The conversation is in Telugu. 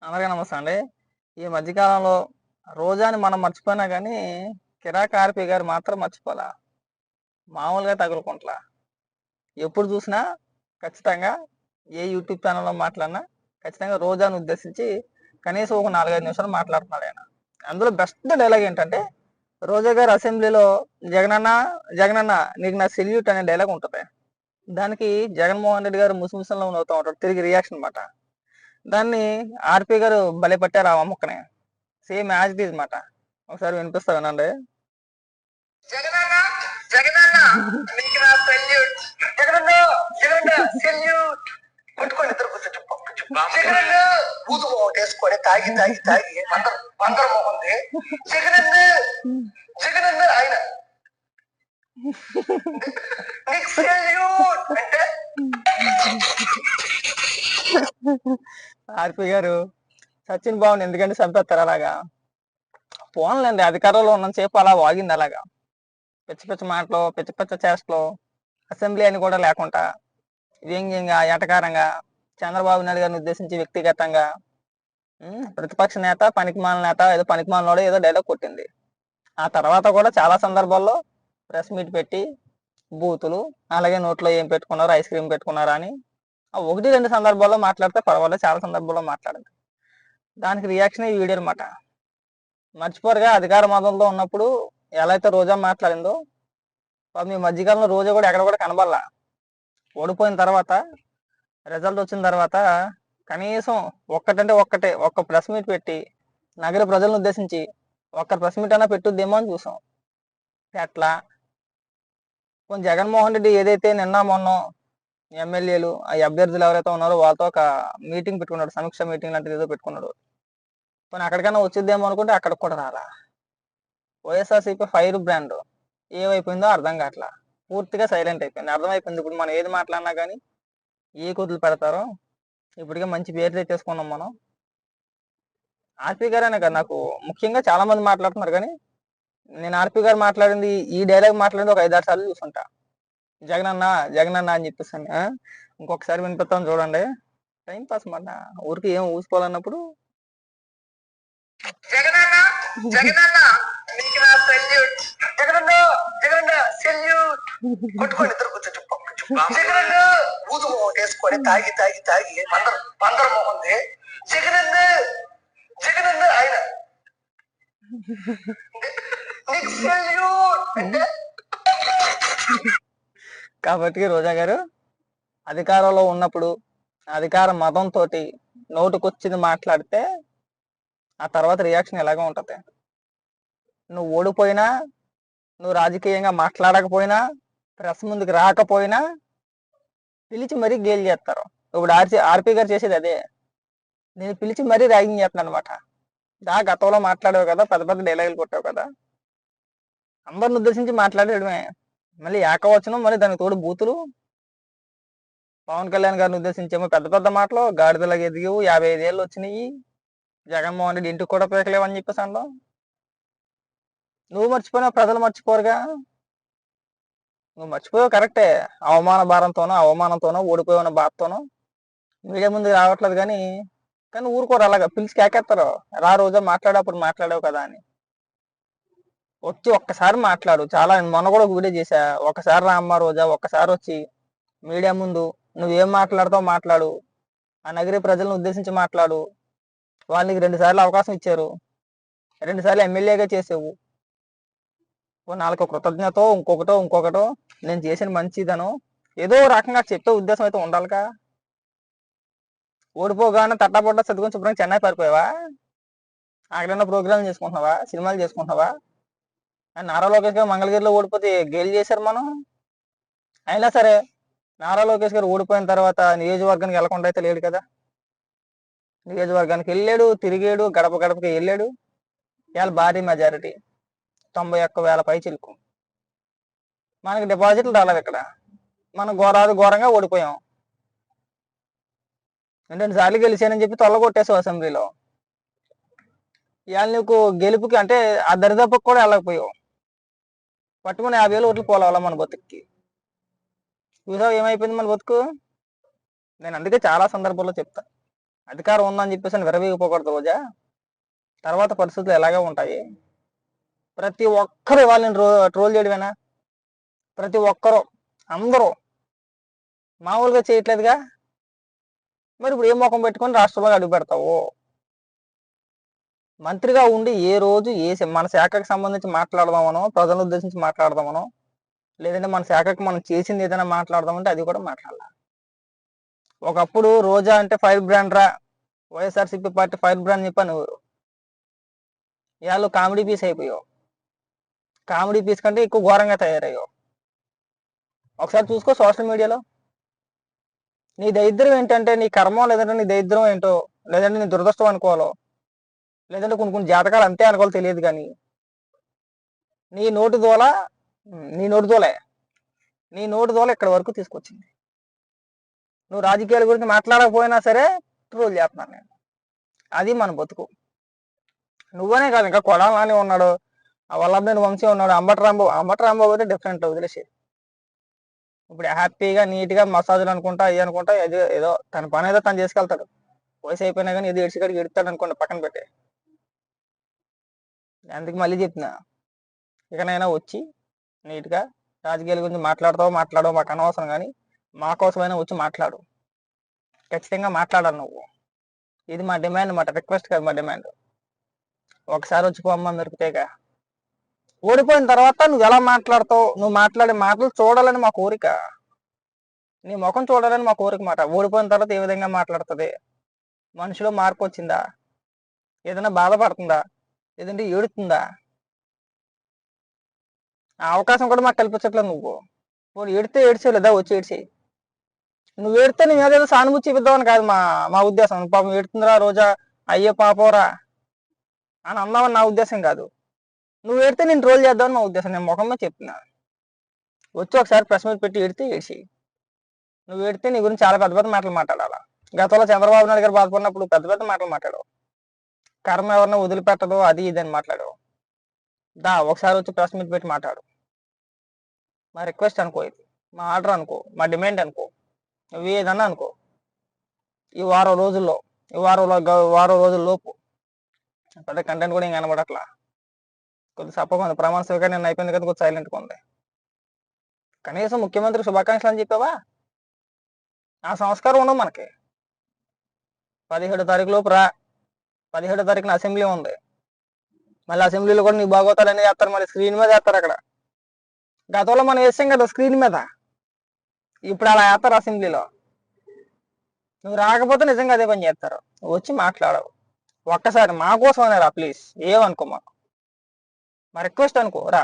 అందరికీ నమస్తే అండి. ఈ మధ్యకాలంలో రోజాని మనం మర్చిపోయినా గానీ, కిరాక్ ఆర్‌పి గారు మాత్రం మర్చిపోలా. మామూలుగా తగులుకుంట్లా. ఎప్పుడు చూసినా ఖచ్చితంగా ఏ యూట్యూబ్ ఛానల్‌లో మాట్లాడినా ఖచ్చితంగా రోజాని ఉద్దేశించి కనీసం ఒక 4, 5 నిమిషాలు మాట్లాడుతున్నాడాయన. అందులో బెస్ట్ డైలాగ్ ఏంటంటే, రోజా గారు అసెంబ్లీలో జగనన్న, జగనన్న నీకు నా సెల్యూట్ అనే డైలాగ్ ఉంటది. దానికి జగన్మోహన్ రెడ్డి గారు ముసిముసినగా నవ్వుతా ఉంటాడు. తిరిగి రియాక్షన్ మాట. దాన్ని ఆర్‌పి గారు భలే పట్టారు ఆ ముక్కని. సేమ్ యాజ్ ఇట్ ఈజ్ మాట. ఒకసారి వినిపిస్తా వినండి. జగనన్న జగనన్న నీకు నా సెల్యూట్. జగనన్న జగనన్న సెల్యూట్. కొట్టుకొని ఇద్దరు కూర్చో చెప్పు జగనన్న బూతు వేసుకొని తాగి తాగి తాగి బందర్ మొహంది జగనన్న జగనన్న ఆయన నీకు సెల్యూట్ అంటే ఆర్పి గారు సచిన్ బాబుని ఎందుకంటే చంపేస్తారు అలాగా. పోన్లేండి అధికారంలో ఉన్నంతసేపు అలా వాగింది అలాగా. పిచ్చి పిచ్చి మాటలు, పిచ్చి పిచ్చి చేష్టలు, అసెంబ్లీ అని కూడా లేకుండా వ్యంగ్యంగా, ఎటకారంగా చంద్రబాబు నాయుడు గారిని ఉద్దేశించి వ్యక్తిగతంగా ప్రతిపక్ష నేత, పనికిమాలిన నేత, ఏదో పనికిమాలినోడు ఏదో డైలాగ్ కొట్టింది. ఆ తర్వాత కూడా చాలా సందర్భాల్లో ప్రెస్ మీట్ పెట్టి బూతులు, అలాగే నోట్లో ఏం పెట్టుకున్నారు, ఐస్ క్రీమ్ పెట్టుకున్నారా అని 1, 2 సందర్భాల్లో మాట్లాడితే పర్వాలేదు. చాలా సందర్భాల్లో మాట్లాడింది. దానికి రియాక్షన్ ఈ వీడియో అనమాట. మర్చిపోరుగా అధికార మతంలో ఉన్నప్పుడు ఎలా అయితే రోజా మాట్లాడిందో, మీ మధ్యకాలంలో రోజా కూడా ఎక్కడ కూడా కనబడలా. ఓడిపోయిన తర్వాత రిజల్ట్ వచ్చిన తర్వాత కనీసం ఒక్క ప్రెస్ మీట్ పెట్టి నగర ప్రజలను ఉద్దేశించి ఒక్క ప్రెస్ మీట్ అయినా పెట్టుద్దేమో అని చూసాం. ఎట్లా కొంచెం జగన్మోహన్ రెడ్డి ఏదైతే నిన్న మొన్న ఎమ్మెల్యేలు ఆ అభ్యర్థులు ఎవరైతే ఉన్నారో వాళ్ళతో ఒక మీటింగ్ పెట్టుకున్నాడు, సమీక్ష మీటింగ్ లాంటిది ఏదో పెట్టుకున్నాడు. కొన్ని అక్కడికైనా వచ్చిద్దేమో అనుకుంటే అక్కడికి కూడా రాలా. వైఎస్ఆర్సీపీ ఫైర్ బ్రాండ్ ఏమైపోయిందో అర్థం కావట్లా. పూర్తిగా సైలెంట్ అయిపోయింది. అర్థమైపోయింది ఇప్పుడు మనం ఏది మాట్లాడినా కానీ ఏ కుదులు పెడతారో. ఇప్పటికే మంచి పేరు తెచ్చేసుకున్నాం మనం. ఆర్పి గారనే కదా నాకు ముఖ్యంగా చాలా మంది మాట్లాడుతున్నారు కానీ నేను ఆర్పి గారు మాట్లాడింది ఈ డైలాగ్ మాట్లాడింది ఒక 5-6 సార్లు చూసుంటా. జగనన్న జగనన్న అని చెప్పేసి ఇంకొకసారి వినిపిస్తాను చూడండి. టైం పాస్ మాట ఊరికి ఏం ఊసిపోవాలన్నప్పుడు జగనన్న జగనన్న నీకు నా సెల్యూట్. జగనన్న జగనన్న సెల్యూట్. కొట్టుకొని ఇద్దరు కూర్చో చెప్పు జగనన్న బూతు వేసుకొని తాగి తాగి తాగి బందర్ మొహంది జగనన్న జగనన్న ఆయన నీకు సెల్యూట్ అంటే. కాబట్టి రోజా గారు అధికారంలో ఉన్నప్పుడు అధికార మతంతో నోటుకొచ్చింది మాట్లాడితే ఆ తర్వాత రియాక్షన్ ఎలాగో ఉంటది. నువ్వు ఓడిపోయినా, నువ్వు రాజకీయంగా మాట్లాడకపోయినా, ప్రెస్ ముందుకు రాకపోయినా పిలిచి మరీ గేలి చేస్తారు. ఇప్పుడు ఆర్పి గారు చేసేది అదే. నేను పిలిచి మరీ ర్యాగింగ్ చేస్తున్నాను అనమాట. గతంలో మాట్లాడావు కదా, పెద్ద పెద్ద డైలాగులు కొట్టావు కదా, అందరిని ఉద్దేశించి మాట్లాడేయడమే. మళ్ళీ ఏకవచనం, మళ్ళీ దానికి తోడు బూతులు. పవన్ కళ్యాణ్ గారిని ఉద్దేశించేమో పెద్ద పెద్ద మాటలు, గాడిదలాగా ఎదిగావు, 55 ఏళ్ళు వచ్చినాయి, జగన్మోహన్ రెడ్డి ఇంటికి కూడా పీకలేవు అని చెప్పేసి అనడం. నువ్వు మర్చిపోయినా ప్రజలు మర్చిపోరుగా. నువ్వు మర్చిపోయావు కరెక్టే. అవమానంతోనో ఓడిపోయిన బాధతోనో మీడియా ముందుకు రావట్లేదు కానీ కానీ ఊరుకోరు అలాగా పిలిచి కేకేస్తారు. రా రోజా మాట్లాడేప్పుడు మాట్లాడావు కదా అని. వచ్చి ఒక్కసారి మాట్లాడు. చాలా మొన్న కూడా ఒక వీడియో చేశా. ఒక్కసారి రా అమ్మ రోజా, ఒక్కసారి వచ్చి మీడియా ముందు నువ్వేం మాట్లాడతావు మాట్లాడు. ఆ నగరి ప్రజలను ఉద్దేశించి మాట్లాడు. వాళ్ళకి 2 సార్లు అవకాశం ఇచ్చారు, 2 సార్లు ఎమ్మెల్యేగా చేసావు. నాలుగు కృతజ్ఞత ఇంకొకటో నేను చేసిన మంచిదనో ఏదో రకంగా చెప్పే ఉద్దేశం అయితే ఉండాలిగా. ఓడిపోగానే తట్టబడ్డ చదువుకొని శుభ్రంగా చెన్నై పారిపోయావా? అక్కడన్నా ప్రోగ్రాం చేసుకుంటున్నావా, సినిమాలు చేసుకుంటున్నావా? నారా లోకేష్ గారు మంగళగిరిలో ఓడిపోతే గేలు చేశారు మనం. అయినా సరే నారా లోకేష్ గారు ఓడిపోయిన తర్వాత నియోజకవర్గానికి వెళ్లకుండా అయితే లేడు కదా. నియోజకవర్గానికి వెళ్ళాడు, తిరిగాడు, గడప గడపకి వెళ్ళాడు. ఇవాళ భారీ మెజారిటీ 91,000 పై చిలుకు. మనకి డిపాజిట్లు రాలేదు ఇక్కడ. మనం ఘోరంగా ఓడిపోయాం. 2 సార్లు గెలిచానని చెప్పి తొల్లగొట్టేసావు అసెంబ్లీలో. ఇవాళ నీకు గెలుపుకి అంటే ఆ దరిదాపుకి కూడా వెళ్ళకపోయావు. పట్టుకుని 50,000 ఓట్లు పోలవాలా మన బతుక్కి. చూసావు ఏమైపోయింది మన బతుకు. నేను అందుకే చాలా సందర్భాల్లో చెప్తా, అధికారం ఉందని చెప్పేసి విరవీగిపోకూడదు రోజా. తర్వాత పరిస్థితులు ఎలాగే ఉంటాయి. ప్రతి ఒక్కరు ఇవాళ నేను ట్రోల్ చేయడమేనా? ప్రతి ఒక్కరు, అందరూ మామూలుగా చేయట్లేదుగా. మరి ఇప్పుడు ఏ ముఖం పెట్టుకొని రాష్ట్రంలో అడుగు పెడతావు? మంత్రిగా ఉండి ఏ రోజు మన శాఖకు సంబంధించి మాట్లాడదామనో, ప్రజలను ఉద్దేశించి మాట్లాడదామనో, లేదంటే మన శాఖకు మనం చేసింది ఏదైనా మాట్లాడదామంటే అది కూడా మాట్లాడాల. ఒకప్పుడు రోజా అంటే ఫైర్ బ్రాండ్ రా, వైఎస్ఆర్సీపీ పార్టీ ఫైర్ బ్రాండ్ చెప్పాను ఎవరు. ఇవాళ కామెడీ పీస్ అయిపోయావు. కామెడీ పీస్ కంటే ఎక్కువ ఘోరంగా తయారయ్యావు. ఒకసారి చూసుకో సోషల్ మీడియాలో. నీ దరిద్రం ఏంటంటే నీ కర్మం, లేదంటే నీ దరిద్రం ఏంటో, లేదంటే నీ దురదృష్టం అనుకోవాలో, లేదంటే కొన్ని జాతకాలు అంతే అనుకోవాలో తెలియదు కానీ నీ నోటి దోల నీ నోటి దోల ఇక్కడ వరకు తీసుకొచ్చింది. నువ్వు రాజకీయాల గురించి మాట్లాడకపోయినా సరే ట్రోల్ చేస్తున్నాను నేను. అది మన బతుకు. నువ్వనే కాదు, ఇంకా కొడాలని ఉన్నాడు, వల్లభనేని వంశీ ఉన్నాడు, అంబటి రాంబాబు అయితే డిఫరెంట్, వదిలేసి. ఇప్పుడు హ్యాపీగా నీట్గా మసాజులు అనుకుంటా, అయ్యి అనుకుంటా, ఏదో తన పని ఏదో తను చేసుకెళ్తాడు. వయసు అయిపోయినా కానీ ఏదో ఏడ్చికాడికి ఎడుతాడు అనుకోండి, పక్కన పెట్టే. అందుకు మళ్ళీ చెప్తున్నా, ఇకనైనా వచ్చి నీట్గా రాజకీయాల గురించి మాట్లాడవు మాకు అనవసరం, కానీ మా కోసమైనా వచ్చి మాట్లాడు. ఖచ్చితంగా మాట్లాడాలి నువ్వు. ఇది మా డిమాండ్ అన్నమాట, రిక్వెస్ట్ కాదు, మా డిమాండ్. ఒకసారి వచ్చి పోమ్మ దొరికితేగా. ఓడిపోయిన తర్వాత నువ్వు ఎలా మాట్లాడతావు, నువ్వు మాట్లాడే మాటలు చూడాలని మా కోరిక, నీ ముఖం చూడాలని మా కోరిక మాట. ఓడిపోయిన తర్వాత ఏ విధంగా మాట్లాడుతుంది, మనిషిలో మార్పు వచ్చిందా, ఏదైనా బాధపడుతుందా, లేదంటే ఏడుతుందా? ఆ అవకాశం కూడా మాకు కల్పించట్లేదు నువ్వు. ఏడితే ఏడ్చేవు లేదా, వచ్చి ఏడ్చేయి. నువ్వు ఏడితే నీ మీద ఏదో సానుభూతి చూపిద్దామని కాదు మా ఉద్దేశం. పాపం ఏడుతుందిరా రోజా, అయ్యో పాపోరా అని అందామని నా ఉద్దేశం కాదు. నువ్వు ఏడితే నేను ట్రోల్ చేద్దామని మా ఉద్దేశం. నేను ముఖంలో చెప్తున్నా. వచ్చి ఒకసారి ప్రెస్ మీట్ పెట్టి ఏడితే ఏడ్చేయి. నువ్వు ఏడితే నీ గురించి చాలా పెద్ద పెద్ద మాటలు మాట్లాడాలా. గతంలో చంద్రబాబు నాయుడు గారు బాధపడినప్పుడు పెద్ద పెద్ద మాటలు మాట్లాడావు. కర్మ ఎవరినో వదిలిపెట్టదు, అది ఇది అని మాట్లాడావు. ఒకసారి వచ్చి ప్రెస్ మీట్ పెట్టి మాట్లాడు. మా రిక్వెస్ట్ అనుకో, ఇది మా ఆర్డర్ అనుకో, మా డిమాండ్ అనుకో, నువ్వు ఏదన్నా అనుకో. ఈ వారం రోజుల లోపు అంటే కంటెంట్ కూడా ఇంకా కనబడట్లా. కొద్ది సప్పగా ఉంది. ప్రమాణ స్వీకారం నేను అయిపోయింది కదా, కొద్ది సైలెంట్గా ఉంది. కనీసం ముఖ్యమంత్రి శుభాకాంక్షలు అని చెప్పావా? ఆ సంస్కారం ఉండవు మనకి. 17 తారీఖు లోపు రా. 17 తారీఖున అసెంబ్లీ ఉంది. మళ్ళీ అసెంబ్లీలో కూడా నీ బాగోతాలని చేస్తారు, మళ్ళీ స్క్రీన్ మీద వేస్తారు. అక్కడ గతంలో మనం వేసాం కదా స్క్రీన్ మీద, ఇప్పుడు అలా వేస్తారు అసెంబ్లీలో. నువ్వు రాకపోతే నిజంగా అదే పని చేస్తారు. వచ్చి మాట్లాడవు. ఒక్కసారి మా కోసం అనేరా ప్లీజ్, ఏమనుకో, మాకు మా రిక్వెస్ట్ అనుకో, రా.